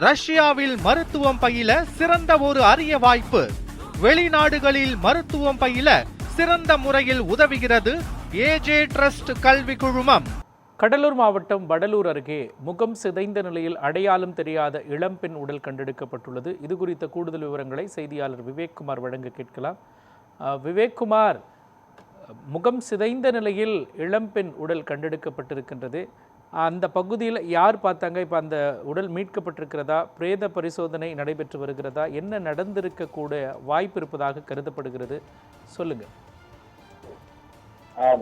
ரஷ்யாவில் மருத்துவம் பயில சிறந்த ஒரு அரிய வாய்ப்பு. வெளிநாடுகளில் மருத்துவம் பயில சிறந்த முறையில் உதவுகிறது ஏஜே ட்ரஸ்ட் கல்வி குழுமம். கடலூர் மாவட்டம் வடலூர் அருகே முகம் சிதைந்த நிலையில் அடையாளம் தெரியாத இளம்பெண் உடல் கண்டெடுக்கப்பட்டுள்ளது. இது குறித்த கூடுதல் விவரங்களை செய்தியாளர் விவேக்குமார் வழங்க கேட்கலாம். விவேக்குமார், முகம் சிதைந்த நிலையில் இளம்பெண் உடல் கண்டெடுக்கப்பட்டிருக்கின்றது. அந்த பகுதியில் யார் பார்த்தாங்க? இப்போ அந்த உடல் மீட்கப்பட்டிருக்கிறதா? பிரேத பரிசோதனை நடைபெற்று வருகிறதா? என்ன நடந்திருக்கக்கூடிய வாய்ப்பு இருப்பதாக கருதப்படுகிறது? சொல்லுங்க.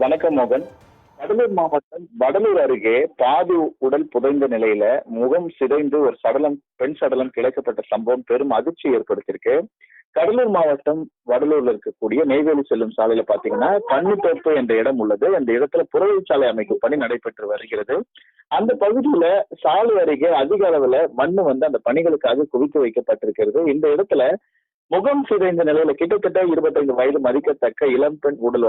வணக்கம் மோகன். கடலூர் மாவட்டம் வடலூர் அருகே பாதி உடல் புதைந்த நிலையில முகம் சிதைந்து ஒரு பெண் சடலம் கிடைக்கப்பட்ட சம்பவம் பெரும் அதிர்ச்சி ஏற்படுத்தியிருக்கு. கடலூர் மாவட்டம் வடலூர்ல இருக்கக்கூடிய நெய்வேலி செல்லும் சாலையில பாத்தீங்கன்னா கன்னித்தோப்பு என்ற இடம் உள்ளது. அந்த இடத்துல புறவழிச்சாலை அமைக்கும் பணி நடைபெற்று வருகிறது. அந்த பகுதியில சாலை அருகே அதிக அளவுல மண்ணு அந்த பணிகளுக்காக குவித்து வைக்கப்பட்டிருக்கிறது. இந்த இடத்துல முகம் சிதைந்த நிலையில கிட்டத்தட்ட 25 வயது மதிக்கத்தக்க இளம்பெண் உடல்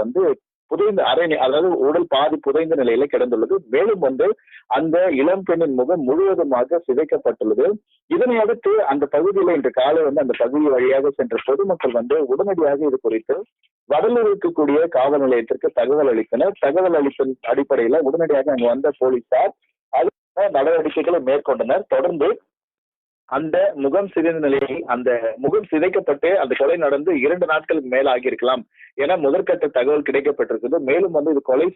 புதைந்த அதாவது உடல் பாதி புதைந்த நிலையில கிடந்துள்ளது. மேலும் அந்த இளம்பெண்ணின் முகம் முழுவதுமாக சிதைக்கப்பட்டுள்ளது. இதனை அடுத்து அந்த பகுதியில இன்று காலை அந்த பகுதி வழியாக சென்ற பொதுமக்கள் உடனடியாக இது குறித்து வடலூர் இருக்கக்கூடிய காவல் நிலையத்திற்கு தகவல் அளித்தனர். தகவல் அளித்த அடிப்படையில உடனடியாக அங்கு வந்த போலீசார் அதுக்கான நடவடிக்கைகளை மேற்கொண்டனர். தொடர்ந்து அந்த முகம் சிதைந்த நிலையில் அந்த முகம் சிதைக்கப்பட்டு அந்த கொலை நடந்து 2 நாட்களுக்கு மேல ஆகியிருக்கலாம் என முதற்கட்ட தகவல் கிடைக்கப்பட்டிருக்குது. மேலும் இது கொலை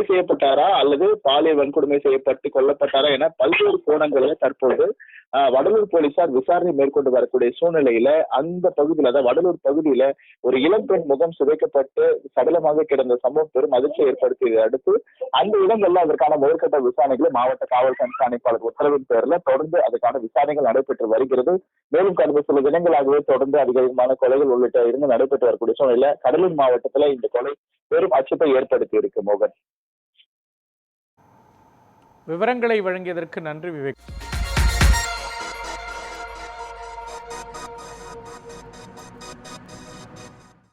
செய்யப்பட்டாரா அல்லது பாலியல் வன்கொடுமை செய்யப்பட்டு கொல்லப்பட்டாரா என பல்வேறு கோணங்களில் தற்போது வடலூர் போலீசார் விசாரணை மேற்கொண்டு வரக்கூடிய சூழ்நிலையில அந்த பகுதியில வடலூர் பகுதியில ஒரு இளம்பெண் முகம் சிதைக்கப்பட்டு சடலமாக கிடந்த சம்பவம் பெரும் அதிர்ச்சியை ஏற்படுத்தியதை அடுத்து அந்த இடங்கள்ல அதற்கான முதற்கட்ட விசாரணைகளை மாவட்ட காவல் கண்காணிப்பாளர் உத்தரவின் பேர்ல தொடர்ந்து அதுக்கான விசாரணைகள் நடைபெற்று வருகிறது. மேலும் கடந்த சில தினங்களாகவே தொடர்ந்து அதிகமான கொலைகள் உள்ளிட்ட இருந்து நடைபெற்று வரக்கூடிய சூழ்நிலையில கடலூர் மாவட்டத்துல இந்த கொலை பெரும் அச்சத்தை ஏற்படுத்தி இருக்கு. மோகன், விவரங்களை வழங்கியதற்கு நன்றி விவேக்.